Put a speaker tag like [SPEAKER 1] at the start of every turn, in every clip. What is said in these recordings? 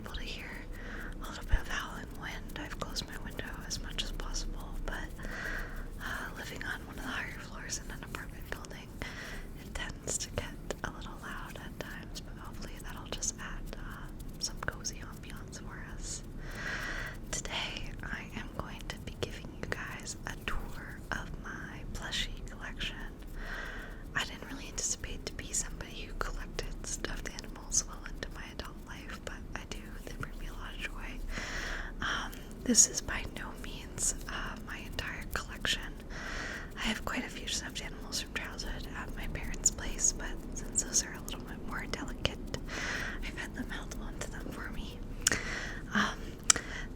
[SPEAKER 1] able to hear a little bit of howling wind. I've closed my window as much as possible, but living on one of the higher floors in an apartment building, it tends to get a little loud at times, but hopefully that'll just add some cozy ambiance for us. Today, I am going to be giving you guys a tour of my plushie collection. I didn't really anticipate to be somebody who collected stuffed animals well into my adult life, but I do. They bring me a lot of joy. This is by no means my entire collection. I have quite a few stuffed animals from childhood at my parents' place, but since those are a little bit more delicate, I've had them held onto them for me.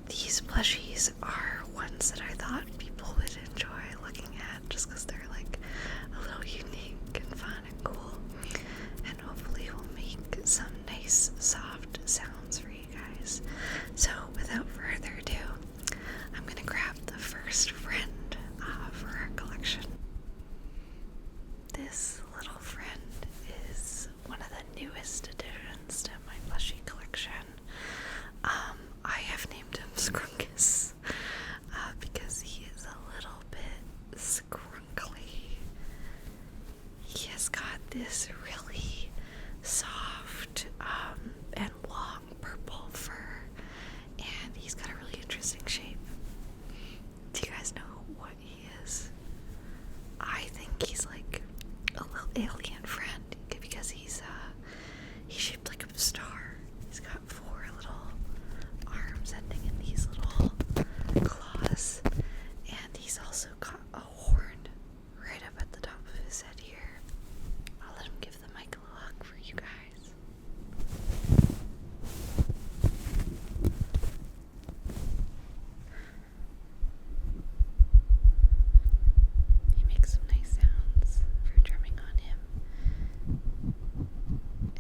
[SPEAKER 1] These plushies are ones that I thought people would enjoy looking at just because they're like a little unique and fun and cool, and hopefully will make some nice soft sounds for you guys. So without further ado, I'm gonna grab the first friend for our collection. This little friend is one of the newest additions to my plushie collection. I have named him Scrunkus because he is a little bit scrunkly. He has got this really soft and long purple fur, and he's got a really interesting shape. Do you guys know what he is? I think he's like a little alien friend because he's shaped like a star. He's got 4 little arms ending in these little claws, and he's also got a horn right up at the top of his head here. I'll let him give the mic a little hug for you guys. He makes some nice sounds for drumming on him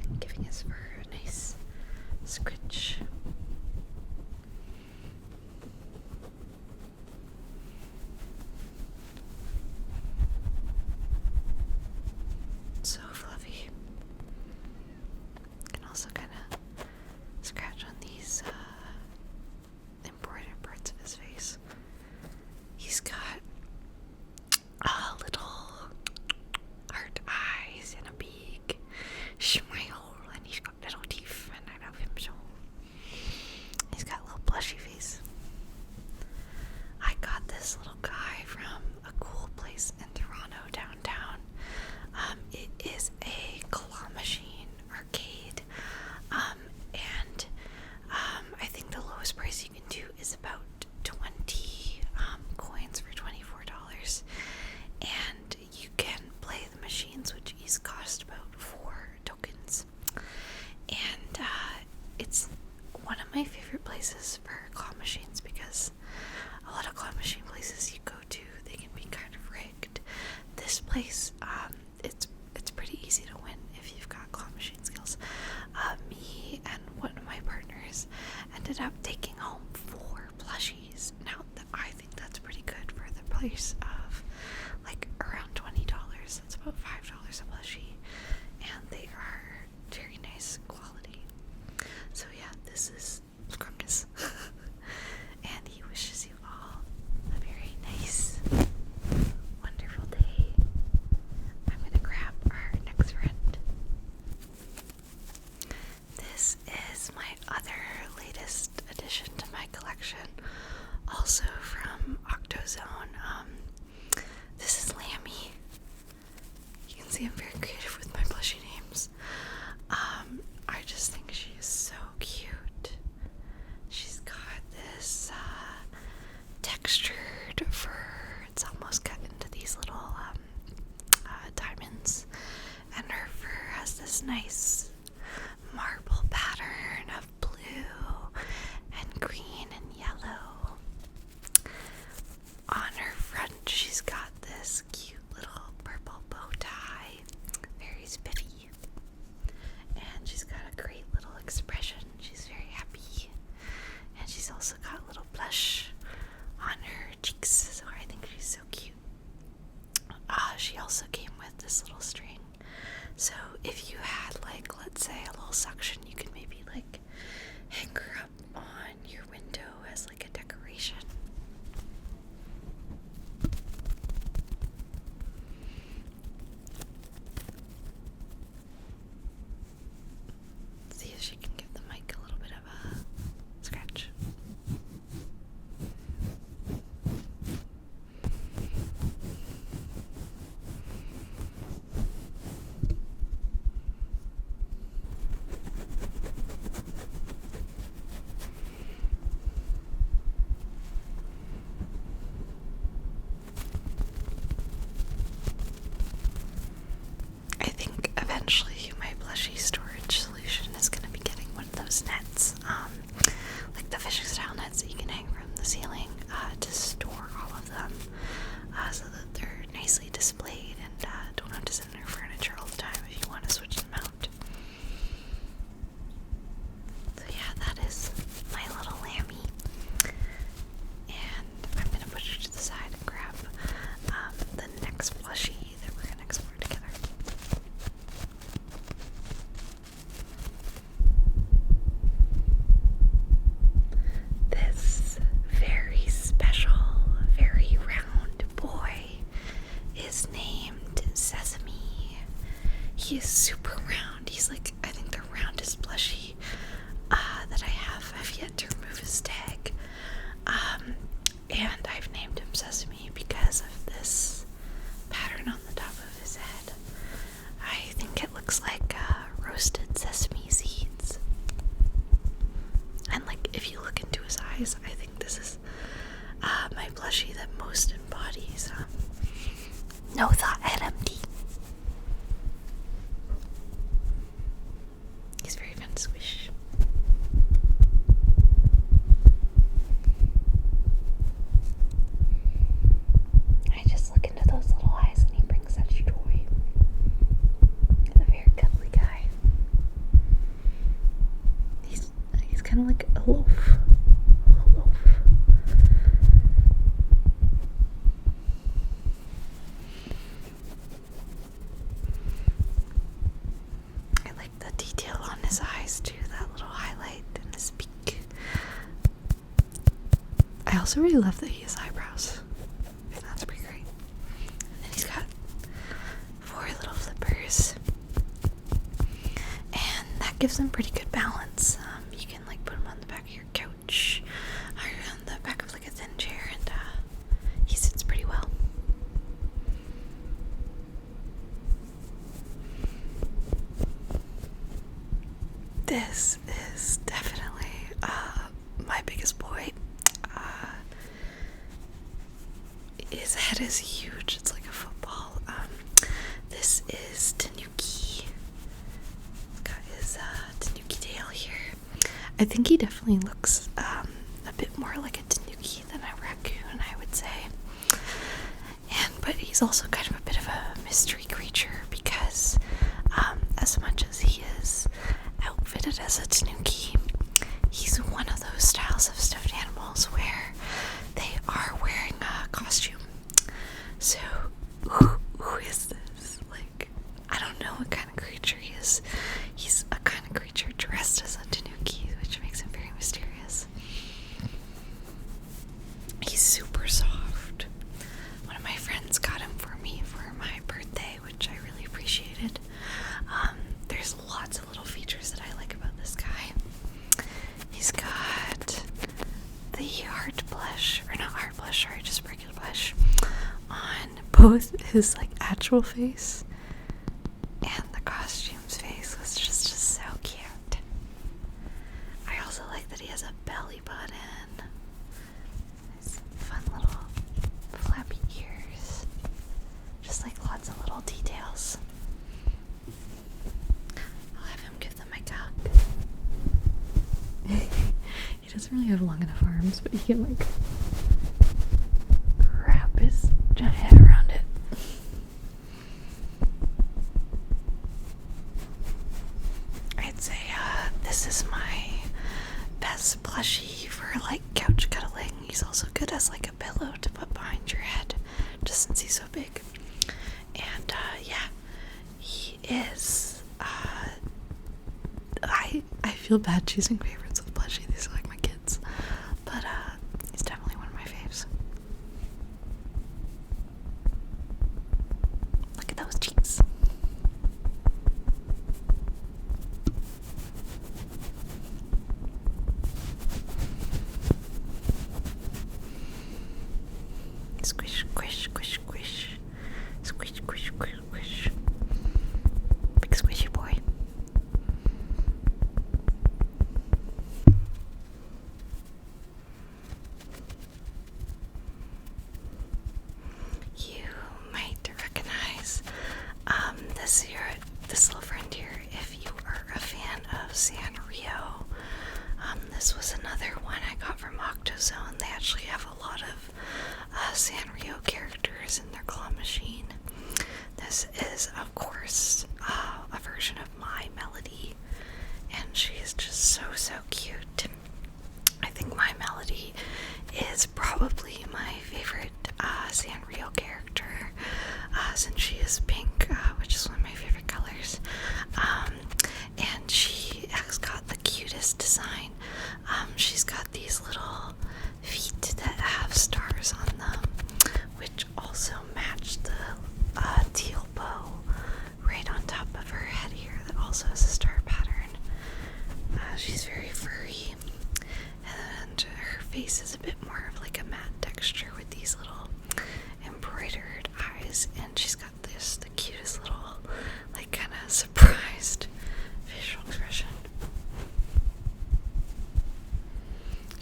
[SPEAKER 1] and giving his fur a nice scritch. So fluffy. Can also kind of scratch on these embroidered parts of his face. He's got little heart eyes and a big smile, and he's got little teeth, and I love him so. He's got a little plushy face. I got this little guy from a cool place in Toronto downtown. It is a claw machine arcade, and I think the lowest price you can do is about 20 coins for $24, and you can play the machines, which each cost about 4 tokens, and it's one of my favorite places for claw machines because a lot of claw machine places you go to, they can be kind of rigged. This place, it's pretty easy to win if you've got claw machine skills. Me and one of my partners ended up taking home 4 plushies. Now, I think that's pretty good for the price of like around $20. That's about $5 a plushie, and they are very nice quality. So yeah, this is Scrunkus. And he wishes you all a very nice, wonderful day. I'm gonna grab our next friend. This is my other latest addition to my collection, also from Octozone. This is Lammy. You can see I'm very creative with my plushie names. I just think she is so cute. She's got this textured fur. It's almost cut into these little diamonds, and her fur has this nice marble pattern of blue and green and yellow. On her front, she's got this cute little purple bow tie, very spiffy, and she's got a great little expression. She's very happy, and she's also got a little blush on her if you look into his eyes, I think this is my plushie that most embodies No Thought NMD. He's very fun to squish. I just look into those little eyes and he brings such joy. He's a very cuddly guy. He's kind of like a loaf. A loaf. I like the detail on his eyes too, that little highlight in his beak. I also really love that he has eyebrows. That's pretty great. And then he's got 4 little flippers. And that gives him pretty good balance. You can like put him on the back of your couch or on the back of like a thin chair, and he sits pretty well. This is definitely my biggest boy. His head is huge. It's like a football. This is Tanuki. He's got his Tanuki tail here. I think he definitely looks a bit more like a Tanuki than a raccoon, I would say. But he's also kind of a bit of a mystery creature because as much as he is outfitted as a Tanuki, he's one of those styles of stuffed animals where they are wearing a costume. So, who is this? Like, I don't know what kind of creature he is. He's a kind of creature dressed as a Tanuki, which makes him very mysterious. He's super soft. One of my friends got him for me for my birthday, which I really appreciated. There's lots of little features that I like about this guy. He's got the heart blush, or not heart blush, sorry, just regular blush, on both his like actual face and the costume's face, which is just so cute. I also like that he has a belly button. His fun little flappy ears. Just like lots of little details. I'll have him give them a hug. He doesn't really have long enough arms, but he can like wrap his giant head around it. I'd say this is my best plushie for like couch cuddling. He's also good as like a pillow to put behind your head, just since he's so big. And yeah, he is I feel bad choosing favorites with plushie. These are like my kids, but he's definitely one of my faves. Look at those cheeks. Squish, squish, squish, squish. Squish, squish, squish, squish. Big squishy boy. You might recognize this little friend here if you are a fan of Sanrio. This was another one I got from Octozone. They actually have a lot of Sanrio characters in their claw machine. This is, of course, a version of My Melody, and she is just so cute. I think My Melody is probably my favorite Sanrio character, since she is pink, which is one of my favorite colors. And she has got the cutest design. She's got these little feet that have stars on them, which also match the teal bow right on top of her head here that also has a star pattern. She's very furry, and her face is a bit more of like a matte texture with these little embroidered eyes, and she's got the cutest little like kind of surprised facial expression.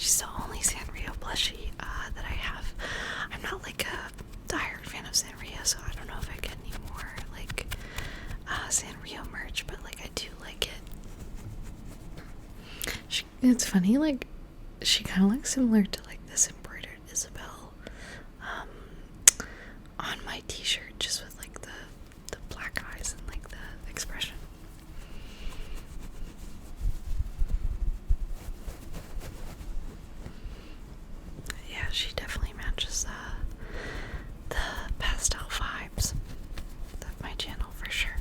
[SPEAKER 1] She's the only Sanrio plushie that I have. I'm not like a diehard fan of Sanrio, so I don't know if I get any more like Sanrio merch, but like I do like it. It's funny, like she kind of looks similar to like this embroidered Isabel on my t-shirt, just with like the black eyes and like the expression. Yeah, she definitely matches the pastel vibes of my channel for sure.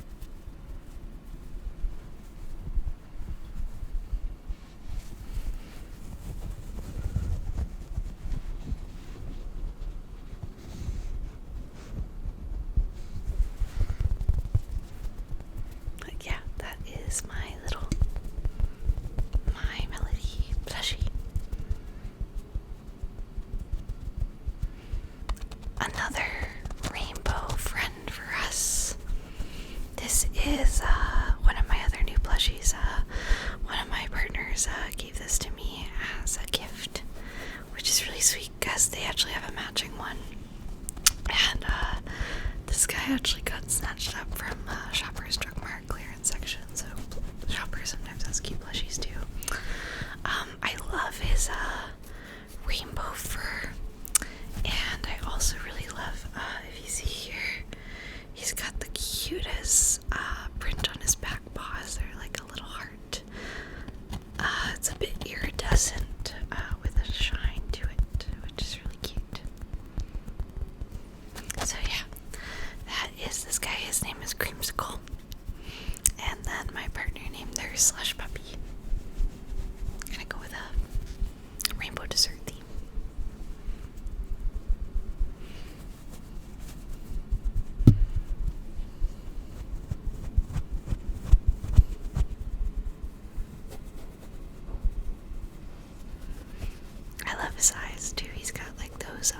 [SPEAKER 1] But yeah, that is my little My Melody plushie. Another rainbow friend for us. This is one of my other new plushies. One of my partners gave this to me as a gift, which is really sweet because they actually have a matching one. And this guy actually got snatched up from Shoppers Drug Mart clearance section, so Shoppers sometimes has cute plushies too. I love his rainbow fur, and I also really love, if you see here, he's got the cutest print on his back paws. They're like a little heart. It's a bit iridescent with a shine to it, which is really cute. So yeah, that is this guy. His name is Creamsicle. And then my partner named their Slush Puppy. I'm gonna go with a rainbow dessert theme. I love his eyes too. He's got like those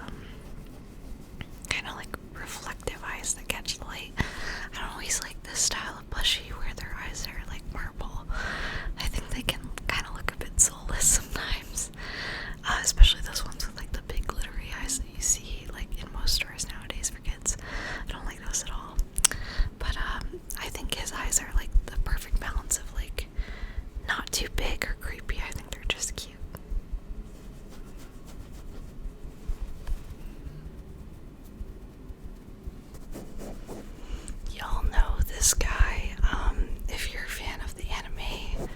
[SPEAKER 1] kind of like reflective eyes that catch the light. I don't always like this style of plushie where their eyes are like marble. I think they can kind of look a bit soulless sometimes, especially those ones with like the big glittery eyes that you see like in most stores nowadays for kids. I don't like those at all. But I think his eyes are like the perfect balance of like not too big or creepy. I think they're just cute. Y'all know this guy, if you're a fan of the anime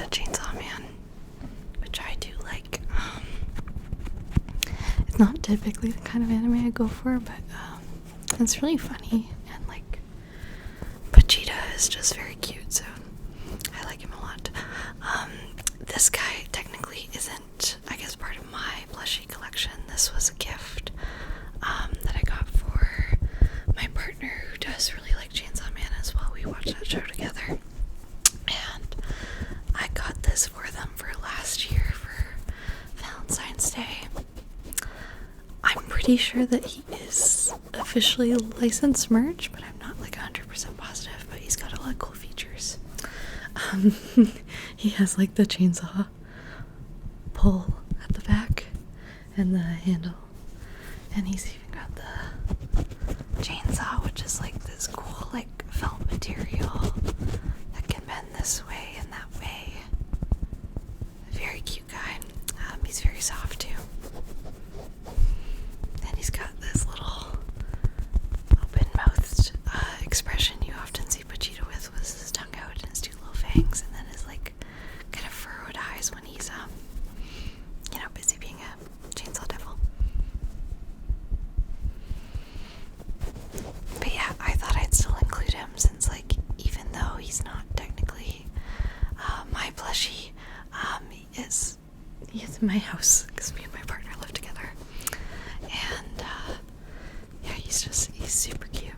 [SPEAKER 1] Chainsaw Man, which I do like. It's not typically the kind of anime I go for, but it's really funny, and like Vegeta is just very cute, so I like him a lot. This guy technically isn't, I guess, part of my plushie collection. This was a gift that I got for my partner, who does really like Chainsaw Man as well. We watched that show together, and I got this for them for last year for Valentine's Day. I'm pretty sure that he is officially licensed merch, but I'm not like 100% positive, but he's got a lot of cool features. He has like the chainsaw pull at the back and the handle, and he's even got the chainsaw, which is like this cool like felt material that can bend this way and that way. Very cute guy. He's very soft too, and he's got this little open-mouthed expression you often see Vegeta with his tongue out and his two little fangs, and then his like kind of furrowed eyes when he's busy being a chainsaw devil. But yeah, I thought I'd still include him, since like even though he's not technically my plushie, he is in my house because me and my partner live together, and yeah, he's super cute.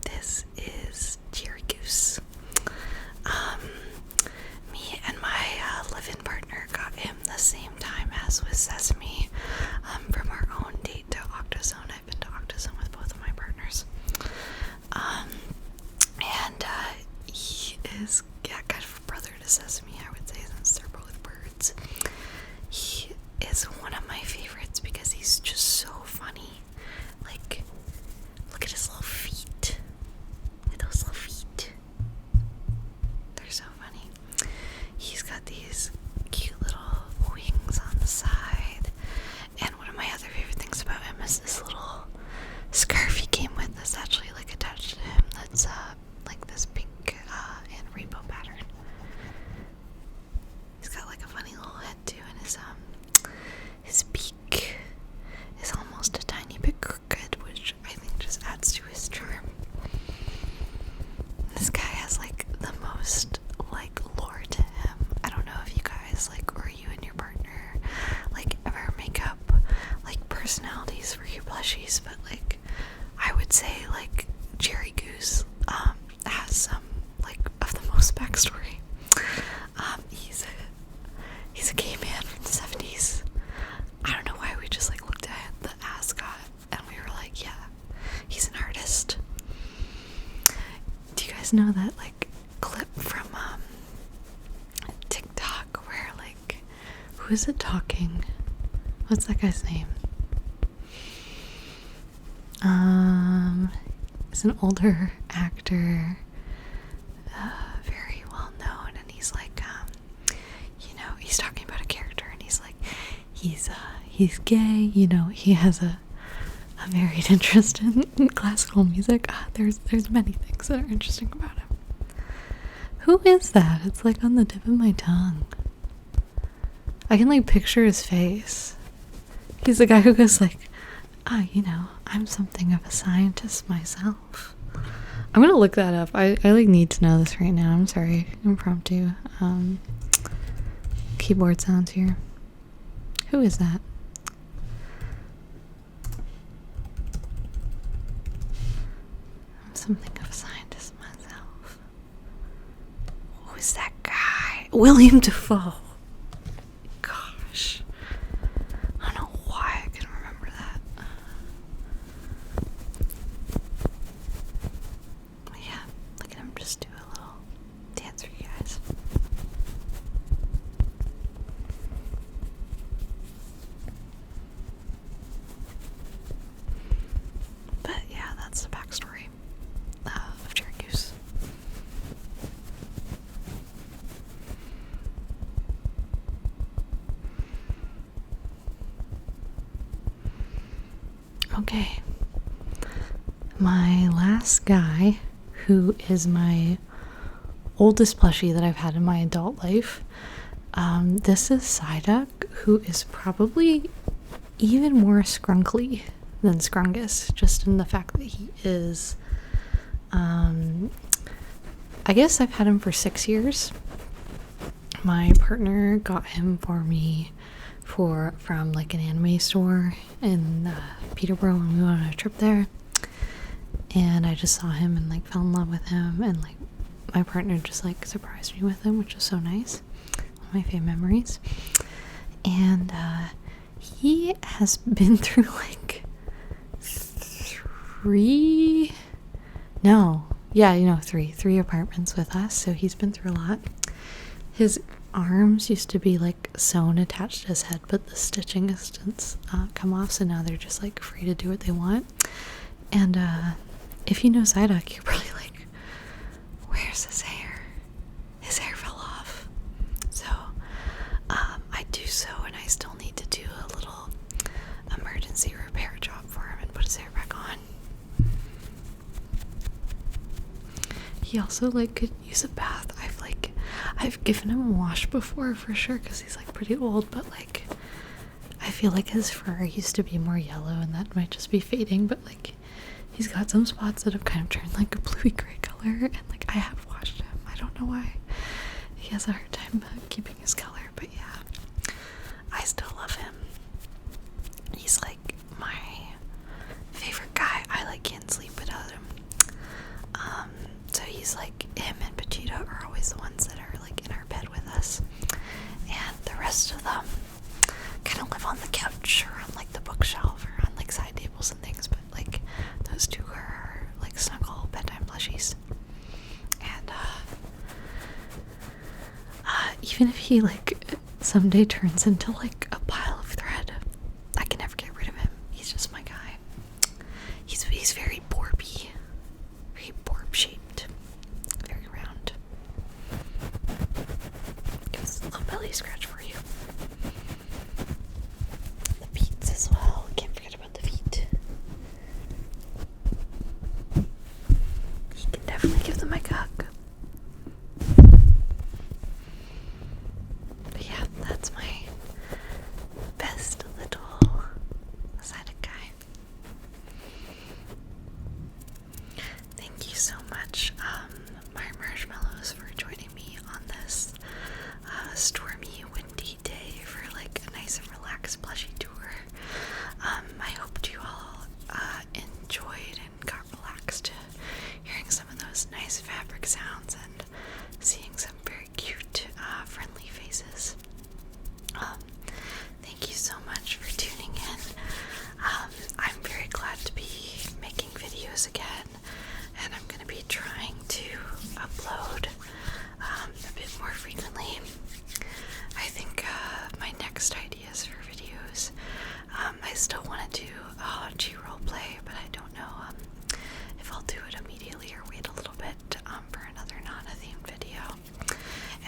[SPEAKER 1] This is Jerry Goose. Me and my live-in partner got him the same time as was with Sesame from our own date to Octozone. I've been to Octozone with both of my partners. And he is kind of a brother to Sesame, I would say, since they're both birds. He is one of my favorites because he's just so funny. Like, look at his little feet. Look at those little feet. They're so funny. He's got these cute little wings on the side. And one of my other favorite things about him is this little scarf he came with that's actually like attached to him that's like this pink and rainbow pattern. He's got like a funny little head too, and his beak is almost a tiny bit crooked, which I think just adds to his charm. This guy has like the most like lore to him. I don't know if you guys like, or you and your partner like ever make up like personalities for your plushies, but like I would say like Jerry Goose has some like of the most backstory. He's a gay man from the 70s. I don't know why we just like looked at the ascot and we were like, yeah, he's an artist. Do you guys know that like clip from TikTok where like, who is it talking? What's that guy's name? He's an older actor, very well known, and he's like, he's talking about a character, and he's like, he's gay, he has a varied interest in classical music. There's many things that are interesting about him. Who is that? It's like on the tip of my tongue. I can like picture his face. He's the guy who goes like, I'm something of a scientist myself. I'm gonna look that up. I like need to know this right now. I'm sorry. Impromptu. Keyboard sounds here. Who is that? I'm something of a scientist myself. Who is that guy? William Dafoe. Gosh. I don't know why I can remember that. Yeah, look at him just do a little dance for you guys. But yeah, that's the backstory of Jerry Goose. Okay, my last guy, who is my oldest plushie that I've had in my adult life, this is Psyduck, who is probably even more scrunkly than Scrungus, just in the fact that he is, I guess I've had him for 6 years. My partner got him for me from like an anime store in Peterborough when we went on a trip there, and I just saw him and like fell in love with him, and like my partner just like surprised me with him, which was so nice. One of my favorite memories. And he has been through like three apartments with us, so he's been through a lot. His arms used to be like sewn attached to his head, but the stitching has since come off, so now they're just like free to do what they want. And if you know Psyduck, you're probably like, where's his hair? His hair fell off. So I do sew, and I still need to do a little emergency repair job for him and put his hair back on. He also like could use a bath. I've given him a wash before for sure, because he's like pretty old, but like I feel like his fur used to be more yellow, and that might just be fading, but like he's got some spots that have kind of turned like a bluey gray color, and like I have washed him. I don't know why he has a hard time keeping his color, but yeah, I still love him. He's like my favorite guy. I like can't sleep without him. So he's like, him and Petita are always the ones that are like in our bed with us, and the rest of them kind of he like someday turns into like a pile of thread, I can never get rid of him. He's just my guy. He's very borby, very borb shaped, very round. Give us a little belly scratch for you. The feet as well. Can't forget about the feet. You can definitely give them a hug. But yeah, that's my best little aside guy. Thank you so much, my marshmallows, for joining me on this stormy, windy day for like a nice and relaxed Plushie tour. I hoped you all enjoyed and got relaxed hearing some of those nice fabric sounds and seeing some very cute, friendly faces. Thank you so much for tuning in. I'm very glad to be making videos again, and I'm going to be trying to upload a bit more frequently. I think my next ideas for videos, I still want to do a Hachi roleplay, but I don't know if I'll do it immediately or wait a little bit for another Nana-themed video.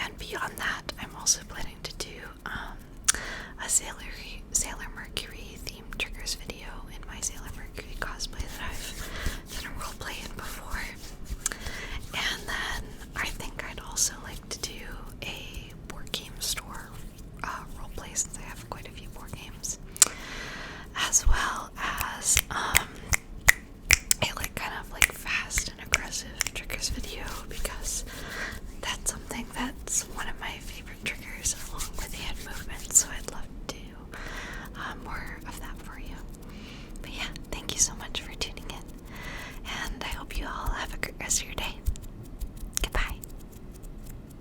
[SPEAKER 1] And beyond that, I'm also planning to do a Sailor Mercury themed triggers video in my Sailor Mercury cosplay that I've done a roleplay in before. And then I think I'd also like to do a board game store roleplay, since I have quite a few board games, as well as